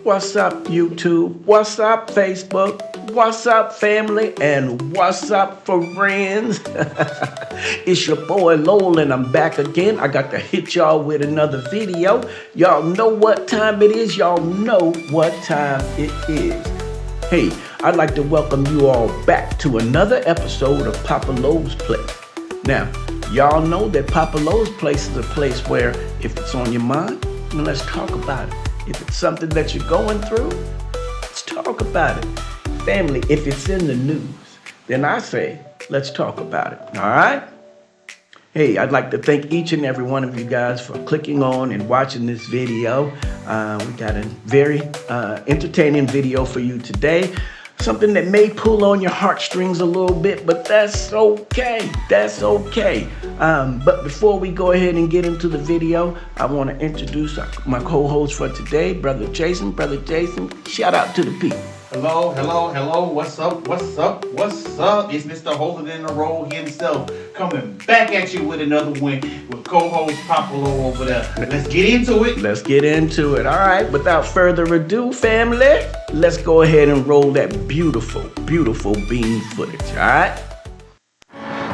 What's up, YouTube? What's up, Facebook? What's up, family? And what's up, friends? It's your boy Lowell, and I'm back again. I got to hit y'all with another video. Y'all know what time it is. Y'all know what time it is. Hey, I'd like to welcome you all back to another episode of Papa Lowe's Place. Now, y'all know that Papa Lowe's Place is a place where if it's on your mind, then let's talk about it. If it's something that you're going through, let's talk about it. Family, if it's in the news, then I say, let's talk about it. All right? Hey, I'd like to thank each and every one of you guys for clicking on and watching this video. We got a very entertaining video for you today. Something that may pull on your heartstrings a little bit, but that's okay. That's okay. But before we go ahead and get into the video, I want to introduce my co-host for today, Brother Jason. Brother Jason, shout out to the people. Hello, hello, hello. What's up? What's up? What's up? It's Mr. Holding in the Roll himself, coming back at you with another win with co-host Papa Low over there. Let's get into it. Let's get into it. All right. Without further ado, family, let's go ahead and roll that beautiful, beautiful bean footage. All right.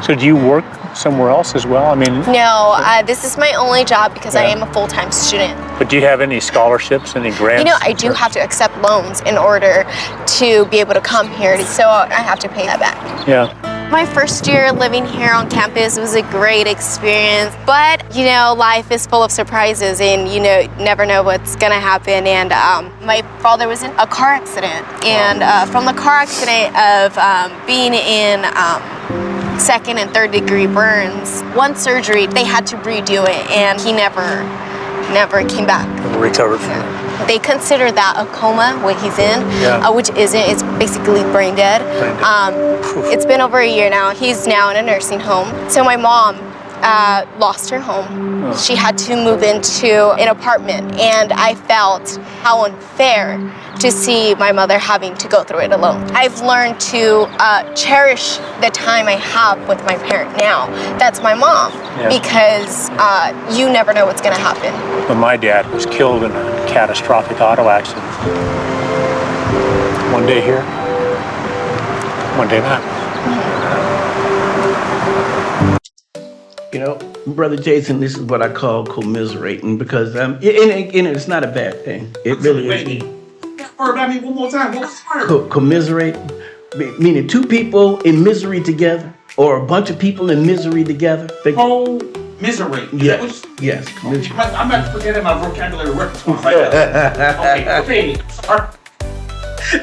So do you work somewhere else as well? I mean, No, this is my only job because I am a full-time student. but do you have any scholarships, any grants? You know, I do have to accept loans in order to be able to come here, so I have to pay that back. Yeah. My first year living here on campus was a great experience, but you know, life is full of surprises and you know, never know what's gonna happen. And my father was in a car accident, and from the car accident of being in second and third degree burns, one surgery, they had to redo it, and he never came back. Recovered from it. They consider that a coma, what he's in, which isn't. It's basically brain dead. It's been over a year now. He's now in a nursing home. So my mom lost her home. She had to move into an apartment, and I felt how unfair to see my mother having to go through it alone. I've learned to cherish the time I have with my parent now. That's my mom, because you never know what's gonna happen. When my dad was killed in a catastrophic auto accident, one day here, one day not. You know, Brother Jason, this is what I call commiserating, because and it's not a bad thing. It really is. I mean, one more time. What's the word? Commiserate, meaning two people in misery together, or a bunch of people in misery together. Misery. Yes. Yes. Commiserate. I'm about to put that in my vocabulary repertoire right now. Okay. Sorry.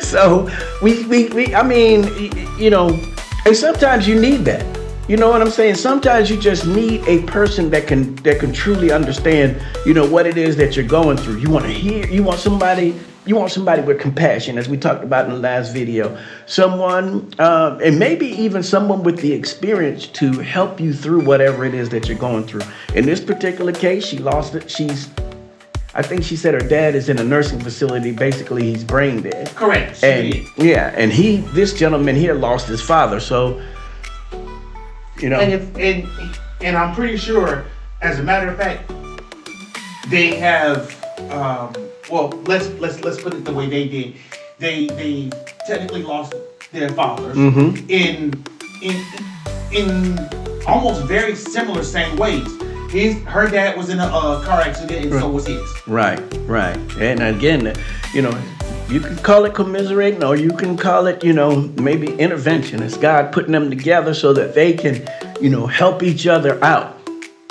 So I mean, you know, and sometimes you need that. You know what I'm saying? Sometimes you just need a person that can truly understand, you know, what it is that you're going through. You want to hear, you want somebody with compassion, as we talked about in the last video. Someone, and maybe even someone with the experience to help you through whatever it is that you're going through. In this particular case, she lost it. I think she said her dad is in a nursing facility. Basically, he's brain dead. Correct. And this gentleman here lost his father. So, you know. And I'm pretty sure, as a matter of fact, they have. Well, let's put it the way they did. They technically lost their fathers in almost very similar same ways. Her dad was in a car accident, and so was his. Right. And again, you know, you can call it commiserating, or you can call it, you know, maybe intervention. It's God putting them together so that they can, you know, help each other out.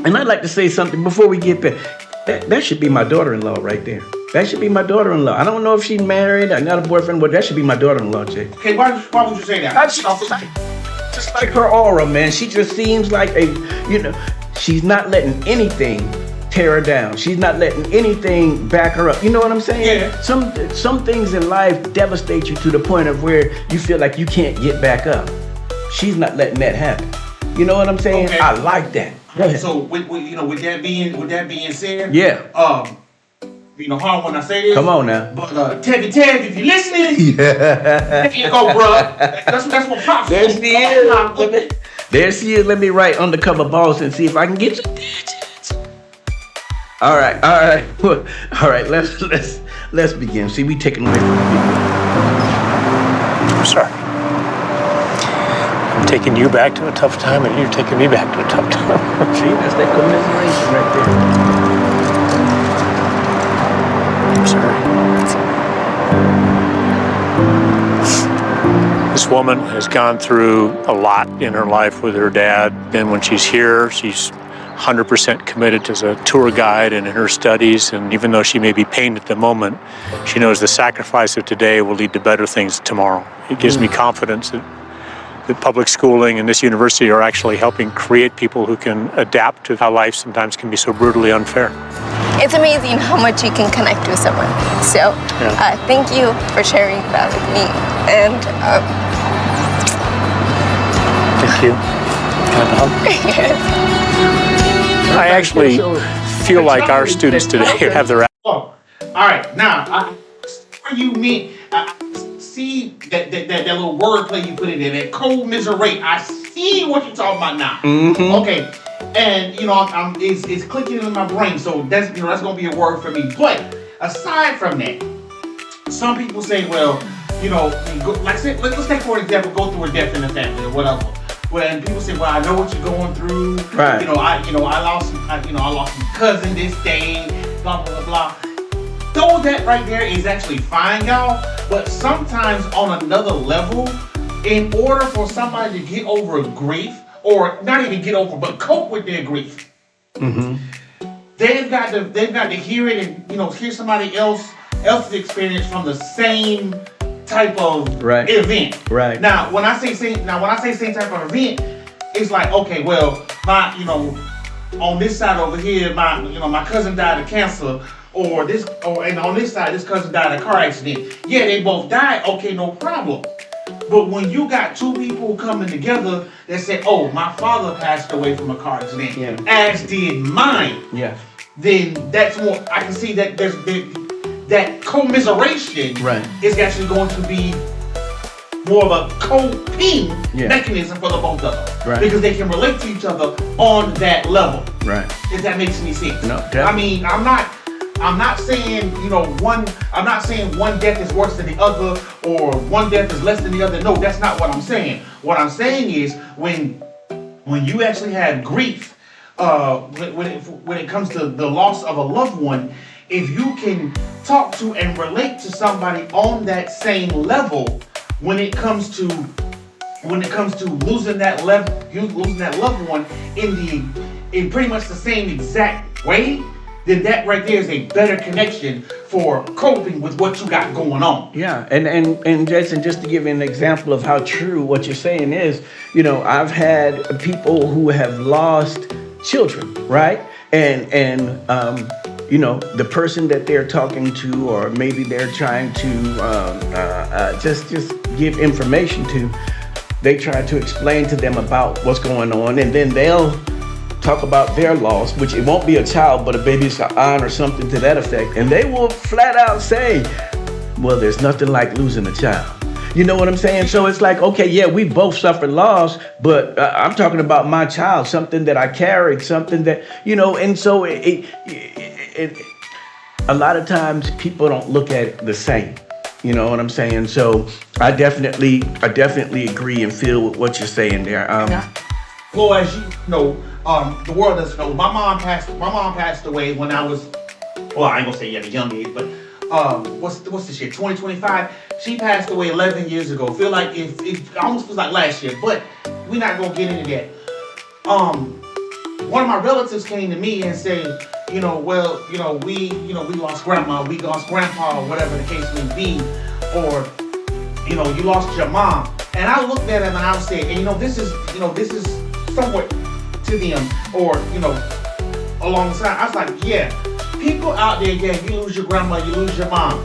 And I'd like to say something before we get there. That should be my daughter-in-law right there. That should be my daughter-in-law. I don't know if she's married, I got a boyfriend, but that should be my daughter-in-law, Jay. Okay, why would you say that? Just like her aura, man. She just seems like she's not letting anything tear her down. She's not letting anything back her up. You know what I'm saying? Yeah. Some things in life devastate you to the point of where you feel like you can't get back up. She's not letting that happen. You know what I'm saying? Okay. I like that. So with that being said, you know how when I say this? Come on now. But Tev, if you're listening, there you go, bro. That's what pops. There she is. There she is. Let me write Undercover Boss and see if I can get some digits. All right. Let's Let's begin. See, we taking away from the people. I'm sorry. I'm taking you back to a tough time, and you're taking me back to a tough time. See, that's that commiseration right I'm sorry. This woman has gone through a lot in her life with her dad, and when she's here, she's 100% committed as a tour guide and in her studies, and even though she may be pained at the moment, she knows the sacrifice of today will lead to better things tomorrow. It gives me confidence that public schooling and this university are actually helping create people who can adapt to how life sometimes can be so brutally unfair. It's amazing how much you can connect with someone. So thank you for sharing that with me. And Thank you. I actually feel like our students today have their... Oh, all right. Now, what you mean? See that little wordplay you put in there, that commiserate. I see what you're talking about now. Mm-hmm. Okay, and it's clicking in my brain, so that's gonna be a word for me. But aside from that, some people say, well, like I said, let's take for example, go through a death in the family or whatever. When people say, well, I know what you're going through. Right. I lost my cousin this day. Blah blah blah. Though that right there is actually fine, y'all, but sometimes on another level, in order for somebody to get over grief, or not even get over, but cope with their grief, they've got to hear it and hear somebody else's experience from the same type of event. Right. Now, when I say same type of event, it's like, okay, well, my on this side over here, my cousin died of cancer. And on this side, this cousin died of a car accident. Yeah, they both died. Okay, no problem. But when you got two people coming together that say, "Oh, my father passed away from a car accident," as did mine. Yeah. Then that's more. I can see that that commiseration is actually going to be more of a coping mechanism for the both of them, because they can relate to each other on that level. Right. If that makes any sense. No. I mean, I'm not saying I'm not saying one death is worse than the other or one death is less than the other. No, that's not what I'm saying. What I'm saying is when you actually have grief, when it comes to the loss of a loved one, if you can talk to and relate to somebody on that same level, when it comes to losing that loved one in pretty much the same exact way, then that right there is a better connection for coping with what you got going on. Yeah, and Jason, just to give you an example of how true what you're saying is, I've had people who have lost children, right? And the person that they're talking to, or maybe they're trying to just give information to, they try to explain to them about what's going on, and then they'll talk about their loss, which it won't be a child, but a baby's aunt or something to that effect. And they will flat out say, well, there's nothing like losing a child. You know what I'm saying? So it's like, okay, yeah, we both suffered loss, but I'm talking about my child, something that I carried, something that, and so it a lot of times people don't look at it the same. You know what I'm saying? So I definitely agree and feel with what you're saying there. Well, as you know, the world doesn't know. My mom passed away when I was, well, I ain't gonna say at a young age, but what's this year? 2025. She passed away 11 years ago. Feel like it almost feels like last year, but we're not gonna get into that. One of my relatives came to me and said, we lost grandma, we lost grandpa, or whatever the case may be, or you lost your mom. And I looked at him and I said, this is somewhat to them, or along the side. I was like, yeah, people out there, you lose your grandma, you lose your mom,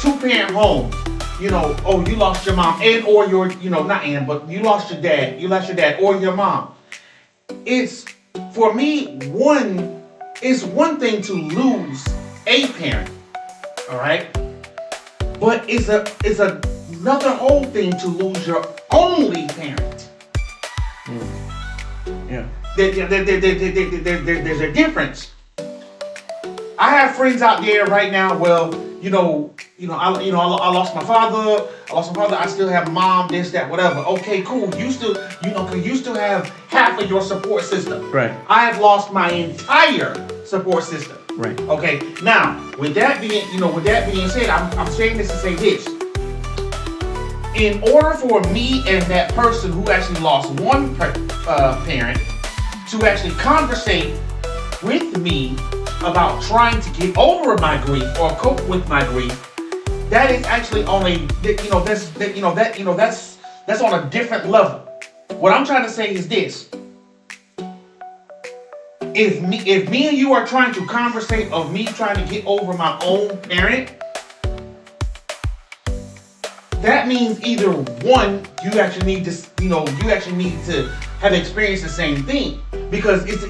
2-parent home, you lost your mom and or your, not and, but you lost your dad or your mom. It's, for me, it's one thing to lose a parent, all right, but it's another whole thing to lose your only parent. Yeah. There's a difference. I have friends out there right now, well, I lost my father. I still have mom, this, that, whatever. Okay, cool. You still have half of your support system. Right. I have lost my entire support system. Right. Okay. Now, with that being said, I'm saying this to say this. In order for me and that person who actually lost one parent to actually conversate with me about trying to get over my grief or cope with my grief, that is actually on that's on a different level. What I'm trying to say is this: if me and you are trying to conversate of me trying to get over my own parent, that means either one, you actually need to have experienced the same thing, because it's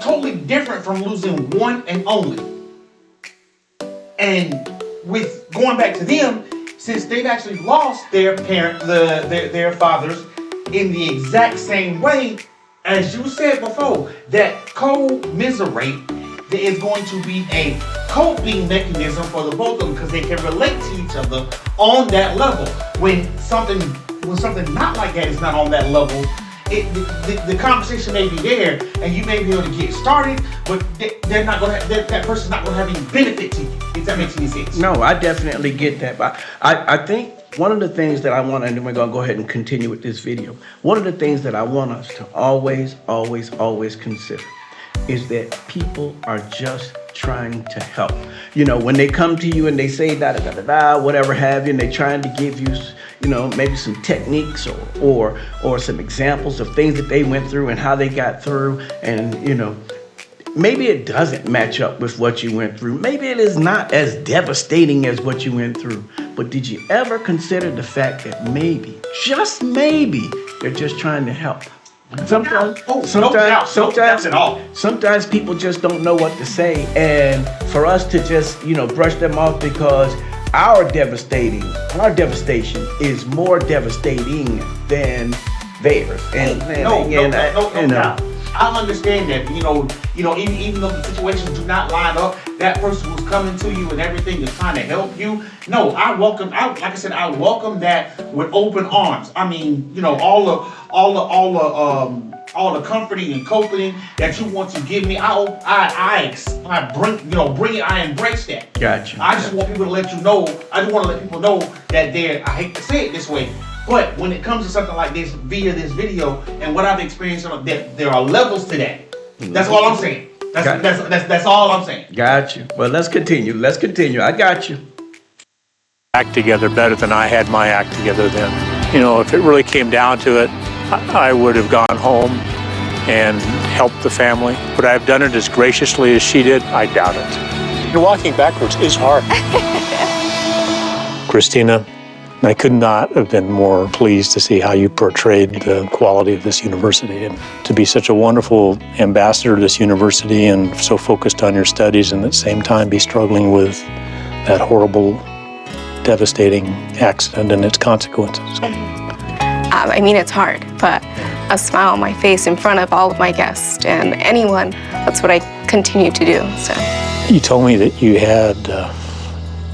totally different from losing one and only. And with going back to them, since they've actually lost their parent, their fathers, in the exact same way, as you said before, that co-miserate, there is going to be a coping mechanism for the both of them, because they can relate to each other on that level. When something not like that is not on that level, the conversation may be there, and you may be able to get started, but they're not going to. That person's not going to have any benefit to you. If that makes any sense. No, I definitely get that. But I think one of the things that I want, and then we're going to go ahead and continue with this video. One of the things that I want us to always consider is that people are just trying to help. When they come to you and they say whatever have you, and they're trying to give you, maybe some techniques or some examples of things that they went through and how they got through, and maybe it doesn't match up with what you went through. Maybe it is not as devastating as what you went through. But did you ever consider the fact that maybe, just maybe, they're just trying to help? Sometimes people just don't know what to say, and for us to just brush them off because our devastation is more devastating than theirs. I understand that. Even though the situations do not line up, that person who's coming to you and everything is trying to help you. No, I welcome that with open arms. I mean, all the comforting and coping that you want to give me, I bring it. I embrace that. Gotcha. I just want people to let you know. I just want to let people know that I hate to say it this way, but when it comes to something like this via this video and what I've experienced, there are levels to that. That's all I'm saying. That's all I'm saying. Got you. Well, let's continue. I got you. Act together better than I had my act together then. If it really came down to it, I would have gone home and helped the family. Would I have done it as graciously as she did? I doubt it. Walking backwards is hard. Christina, I could not have been more pleased to see how you portrayed the quality of this university, and to be such a wonderful ambassador to this university and so focused on your studies, and at the same time be struggling with that horrible, devastating accident and its consequences. It's hard, but a smile on my face in front of all of my guests and anyone, that's what I continue to do. So. You told me that you had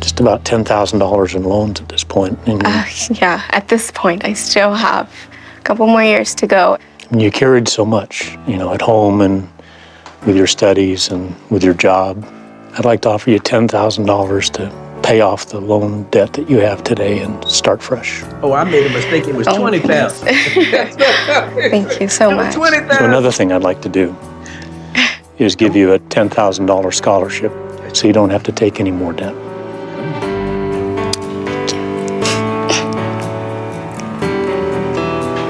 just about $10,000 in loans at this point. Yeah, at this point, I still have a couple more years to go. And you carried so much, at home and with your studies and with your job. I'd like to offer you $10,000 to pay off the loan debt that you have today and start fresh. Oh, I made a mistake. It was $20,000. Thank you so much. $20,000. So another thing I'd like to do is give you a $10,000 scholarship so you don't have to take any more debt.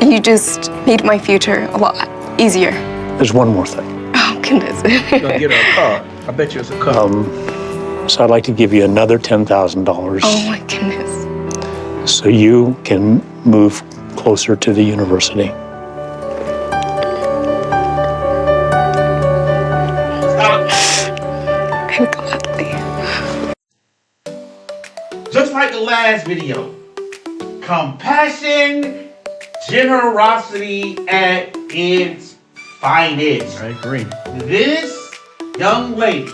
You just made my future a lot easier. There's one more thing. Oh, goodness. You're gonna get her a car. I bet you it's a car. So I'd like to give you another $10,000. Oh, my goodness. So you can move closer to the university. I'm gladly. Just like the last video, compassion, generosity at its finest. I agree. This young lady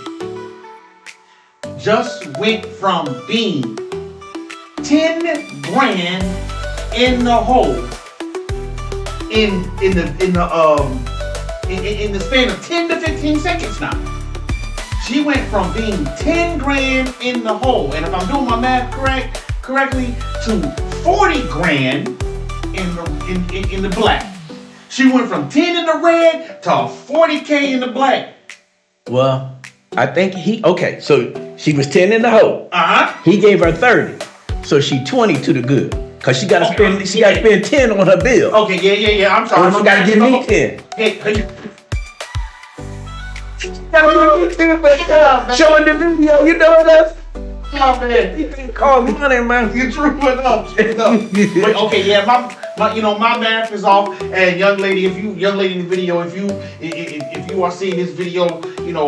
just went from being 10 grand in the hole in the span of 10 to 15 seconds now. She went from being 10 grand in the hole, and if I'm doing my math correctly, to 40 grand in the black. She went from 10 in the red to 40K in the black. Well, I think so she was 10 in the hole. He gave her 30. So she 20 to the good. Cause she gotta spend 10 on her bill. Okay, yeah. I'm sorry. Or she gotta give me 10. Showing the video, you know what? Oh man, You can call money, man. you true enough. But okay, yeah, my math is off. And young lady in the video, if you are seeing this video,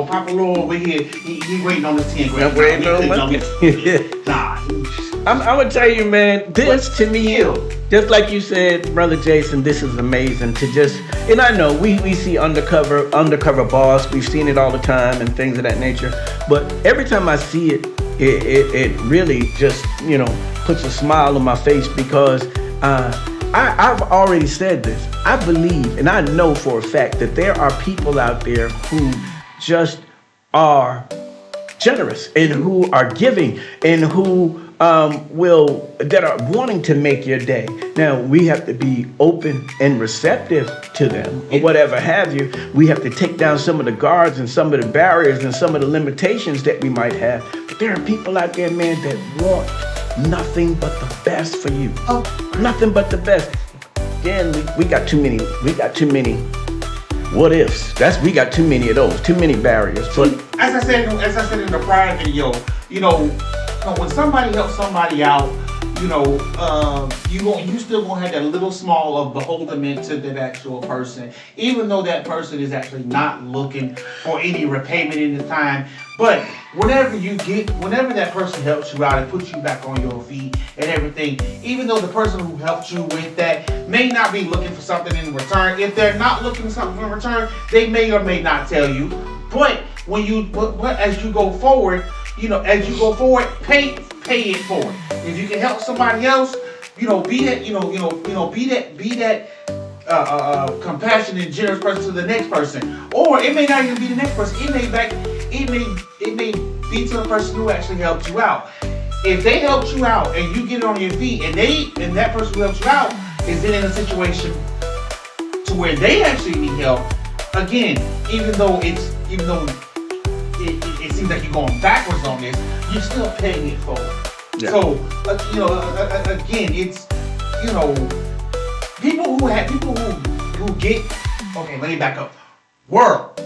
Papa Lord over here, he waiting on his 10 grand. I'm waiting on my Nah. I'm gonna tell you, man, this to me, just like you said, Brother Jason, this is amazing to and I know we see Undercover Boss, we've seen it all the time and things of that nature, but every time I see it, it really just, puts a smile on my face because I've already said this. I believe and I know for a fact that there are people out there who just are generous and who are giving and who that are wanting to make your day. Now, we have to be open and receptive to them or whatever have you. We have to take down some of the guards and some of the barriers and some of the limitations that we might have. But there are people out there, man, that want nothing but the best for you. Nothing but the best. Again, we got too many what ifs. We got too many of those, too many barriers. But as I said in the prior video, when somebody helps somebody out, you still gonna have that little small of beholdenment to that actual person, even though that person is actually not looking for any repayment in the time. But whenever that person helps you out and puts you back on your feet and everything, even though the person who helped you with that may not be looking for something in return, if they're not looking for something in return, they may or may not tell you. But as you go forward, pay it forward. If you can help somebody else, be that compassionate and generous person to the next person. Or it may not even be the next person. It may be to the person who actually helped you out. If they helped you out and you get on your feet and that person who helped you out is then in a situation to where they actually need help, again, even though it seems like you're going backwards on this, you're still paying it forward. Yeah. So, again, it's, people who get, okay, let me back up. World,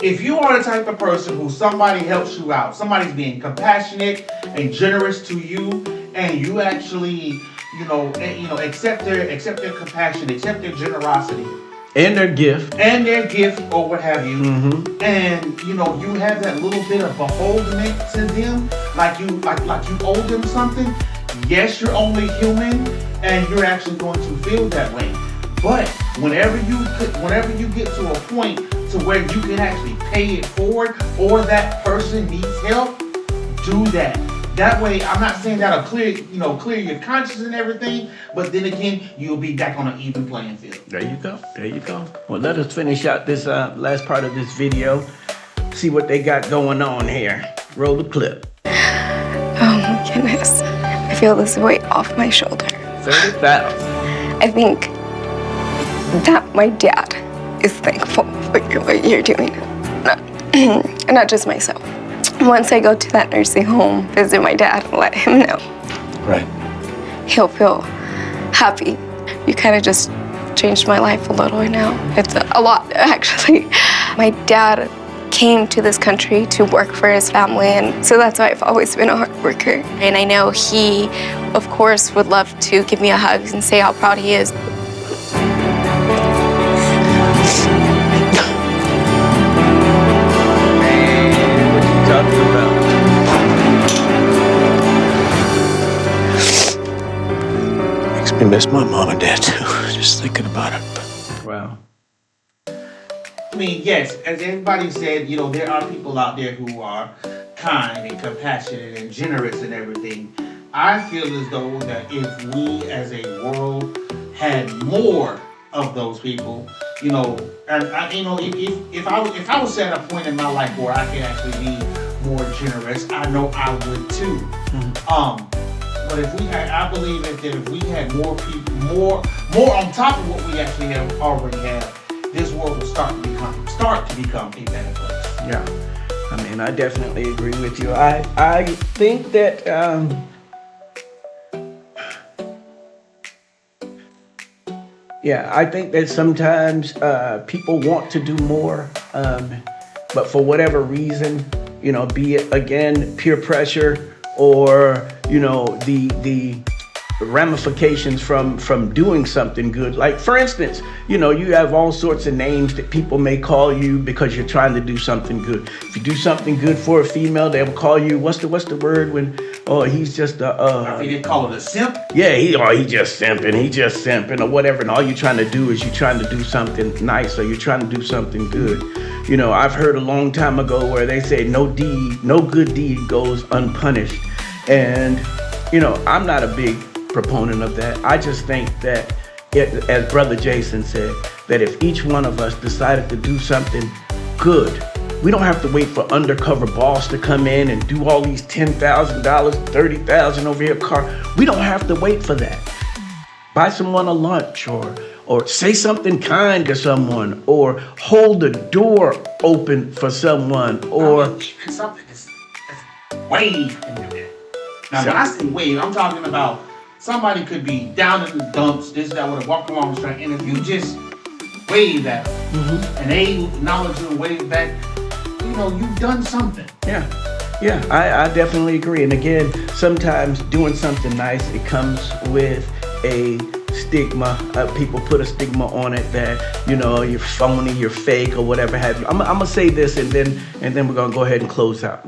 if you are the type of person who somebody helps you out, somebody's being compassionate and generous to you, and you actually, accept their compassion, accept their generosity, and their gift, or what have you, and you have that little bit of beholdenment to them, like you owe them something. Yes, you're only human, and you're actually going to feel that way. But whenever you get to a point to where you can actually pay it forward, or that person needs help, do that. That way, I'm not saying that'll clear your conscience and everything, but then again, you'll be back on an even playing field. There you go. Well, let us finish out this last part of this video. See what they got going on here. Roll the clip. Oh my goodness. I feel this weight off my shoulder. 30,000. I think that my dad is thankful for what you're doing. Not just myself. Once I go to that nursing home, visit my dad and let him know. Right. He'll feel happy. You kind of just changed my life a little now. It's a lot, actually. My dad came to this country to work for his family, and so that's why I've always been a hard worker. And I know he, of course, would love to give me a hug and say how proud he is. Makes me miss my mom and dad too, just thinking about it. Wow. I mean, yes, as everybody said, there are people out there who are kind and compassionate and generous and everything. I feel as though that if we as a world had more of those people, and if I was at a point in my life where I could actually be more generous, I know I would too. But I believe that if we had more people, more on top of what we actually already have, this world will start to become a better place. Yeah, I mean, I definitely agree with you. I think that I think that sometimes people want to do more, but for whatever reason, be it again peer pressure or the ramifications from doing something good. Like for instance, you have all sorts of names that people may call you because you're trying to do something good. If you do something good for a female, they'll call you what's the word when he's just I think they call it a simp. Yeah, he just simping or whatever, and all you're trying to do is you're trying to do something nice or you're trying to do something good. I've heard a long time ago where they say no good deed goes unpunished. And I'm not a big proponent of that. I just think that, as Brother Jason said, that if each one of us decided to do something good, we don't have to wait for Undercover Boss to come in and do all these $10,000, $30,000 over here car. We don't have to wait for that. Buy someone a lunch or say something kind to someone or hold the door open for someone or even something that's wave into that. Now, when I say wave, I'm talking about somebody could be down in the dumps, this, that, would walk along the street, and if you just wave at them and they acknowledge you and wave back, you've done something. Yeah, I definitely agree. And again, sometimes doing something nice, it comes with a stigma. People put a stigma on it that you're phony, you're fake, or whatever have you. I'm gonna say this, and then we're gonna go ahead and close out.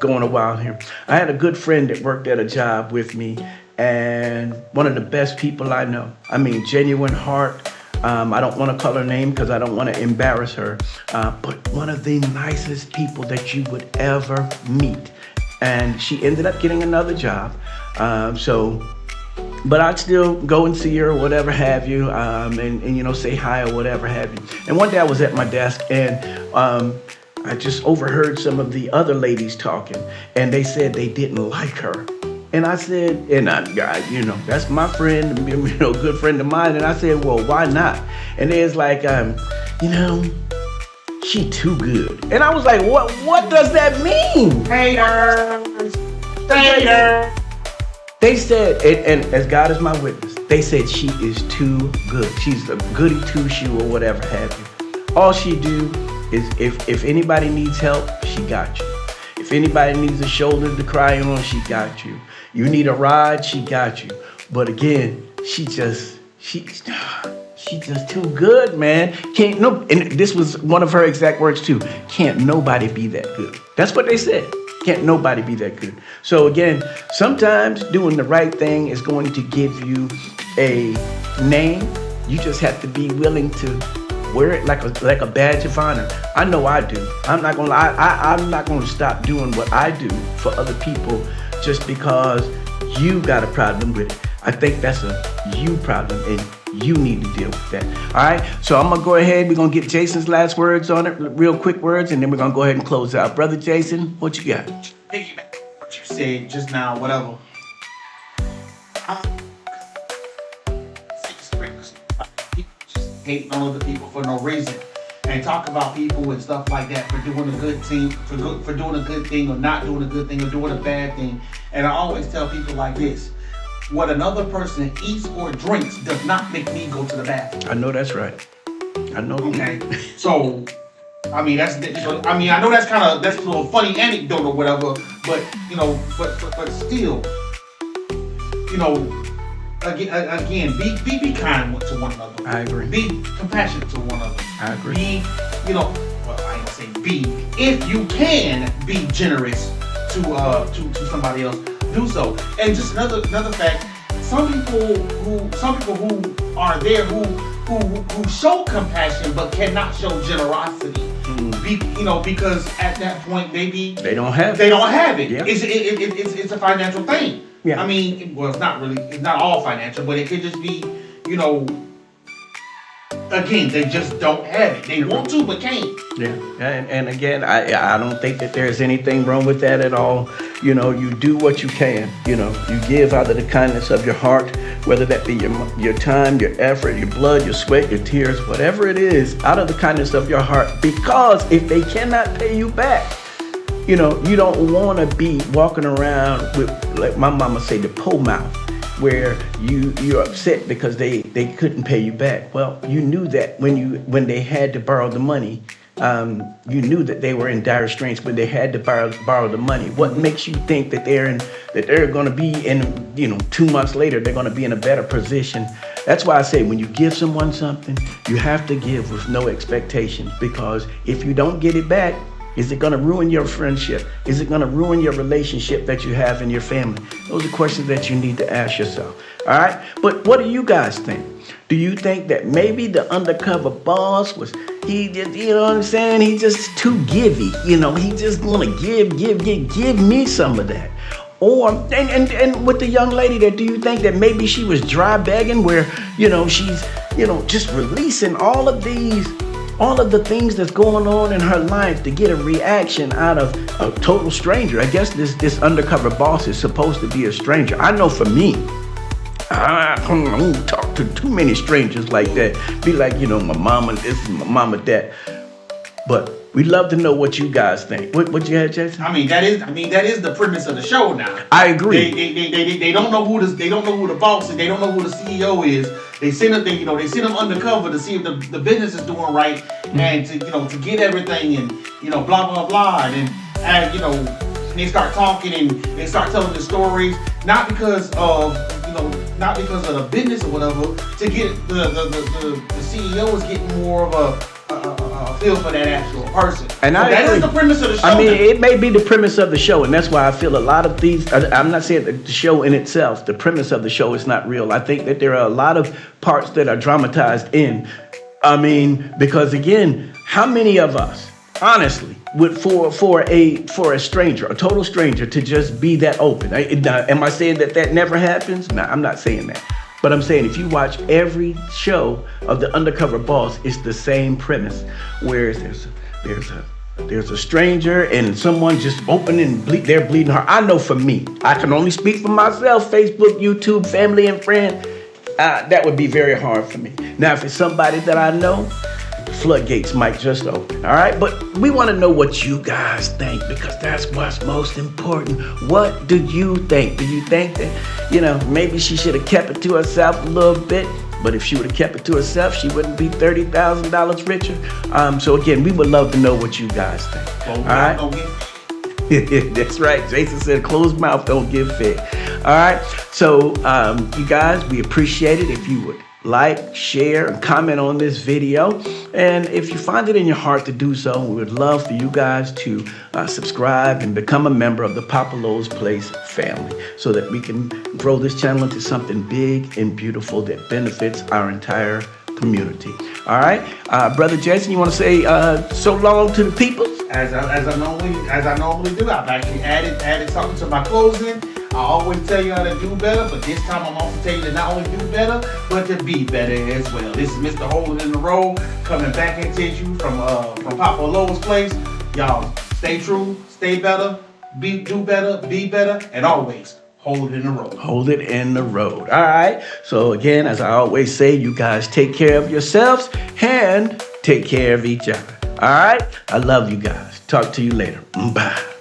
Going a while here. I had a good friend that worked at a job with me, and one of the best people I know. I mean, genuine heart. I don't want to call her name because I don't want to embarrass her, but one of the nicest people that you would ever meet. And she ended up getting another job. But I'd still go and see her or whatever have you, and say hi or whatever have you. And one day I was at my desk and I just overheard some of the other ladies talking, and they said they didn't like her. And I said, and that's my friend, good friend of mine. And I said, well, why not? And they was like, she too good. And I was like, what does that mean? Haters. They said, and as God is my witness, they said she is too good. She's a goody two-shoe or whatever have you. All she do is if anybody needs help, she got you. If anybody needs a shoulder to cry on, she got you. You need a ride, she got you. But again, she's just too good, man. And this was one of her exact words too. Can't nobody be that good. That's what they said. Can't nobody be that good. So again, sometimes doing the right thing is going to give you a name. You just have to be willing to wear it like a badge of honor. I know I do. I'm not gonna lie. I'm not gonna stop doing what I do for other people just because you got a problem with it. I think that's a you problem, and you need to deal with that. All right. So I'm gonna go ahead. We're gonna get Jason's last words on it, real quick words, and then we're gonna go ahead and close out. Brother Jason, what you got? Piggyback what you said just now, whatever. People just hating on other people for no reason, and talk about people and stuff like that for doing a good thing, for doing a good thing or not doing a good thing or doing a bad thing. And I always tell people like this: what another person eats or drinks does not make me go to the bathroom. I know that's right. I know. Okay. So, I mean, I know that's a little funny anecdote or whatever, but but still, again, be kind to one another. I agree. Be compassionate to one another. I agree. Be, well, I ain't gonna say be. If you can be generous to somebody else, do so. And just another fact: some people who are there who who show compassion but cannot show generosity. Because at that point maybe They don't have it. Yeah. It's a financial thing. Yeah. I mean, well, it's not all financial, but it could just be, again, they just don't have it. They want to, but can't. Yeah, and again, I don't think that there's anything wrong with that at all. You do what you can. You give out of the kindness of your heart, whether that be your time, your effort, your blood, your sweat, your tears, whatever it is, out of the kindness of your heart. Because if they cannot pay you back, you don't want to be walking around with, like my mama say, the po mouth, where you're upset because they couldn't pay you back. Well, you knew that when they had to borrow the money, you knew that they were in dire straits when they had to borrow the money. What makes you think that they're going to be in 2 months later they're going to be in a better position? That's why I say when you give someone something, you have to give with no expectations, because if you don't get it back, is it going to ruin your friendship? Is it going to ruin your relationship that you have in your family? Those are questions that you need to ask yourself. All right? But what do you guys think? Do you think that maybe the undercover boss he just, what I'm saying? He just too givey. He just want to give me some of that. Or, and with the young lady there, do you think that maybe she was dry begging where, she's, just releasing all of the things that's going on in her life to get a reaction out of a total stranger? I guess this undercover boss is supposed to be a stranger. I know for me, I don't talk to too many strangers like that. Be like, my mama this and my mama that. But we'd love to know what you guys think. What you had, Jason? I mean, that is the premise of the show now. I agree. They don't know who the boss is. They don't know who the CEO is. They send them undercover to see if the business is doing right, and to get everything, and blah blah blah, and they start talking and they start telling the stories, not because of the business or whatever. To get the CEO is getting more of a feel for that actual person. And that is the premise of the show. I mean, it may be the premise of the show, and that's why I feel a lot of these. I'm not saying that the show in itself, the premise of the show is not real. I think that there are a lot of parts that are dramatized in. I mean, because again, how many of us, honestly, would for a stranger, a total stranger, to just be that open? Am I saying that never happens? No, I'm not saying that. But I'm saying if you watch every show of the Undercover Boss, it's the same premise, where there's a stranger and someone just open and they're bleeding heart. I know for me, I can only speak for myself. Facebook, YouTube, family and friend, that would be very hard for me. Now, if it's somebody that I know, floodgates might just open. All right, but we want to know what you guys think, because that's what's most important. What do you think? Do you think that maybe she should have kept it to herself a little bit? But if she would have kept it to herself, she wouldn't be $30,000 richer. So again, we would love to know what you guys think. All right. That's right. Jason said, "Closed mouth don't get fed." All right. So you guys, we appreciate it if you would like, share, and comment on this video. And if you find it in your heart to do so, we would love for you guys to subscribe and become a member of the Papa Lowe's Place family, so that we can grow this channel into something big and beautiful that benefits our entire community. All right, Brother Jason, you want to say so long to the people? As I normally do. I've actually added something to my closing. I always tell you how to do better, but this time I'm also telling you to not only do better, but to be better as well. This is Mr. Hold It in the Road, coming back into you from Papa Lowe's Place. Y'all stay true, stay better, do better, be better, and always hold it in the road. Hold it in the road. All right. So again, as I always say, you guys take care of yourselves and take care of each other. All right. I love you guys. Talk to you later. Bye.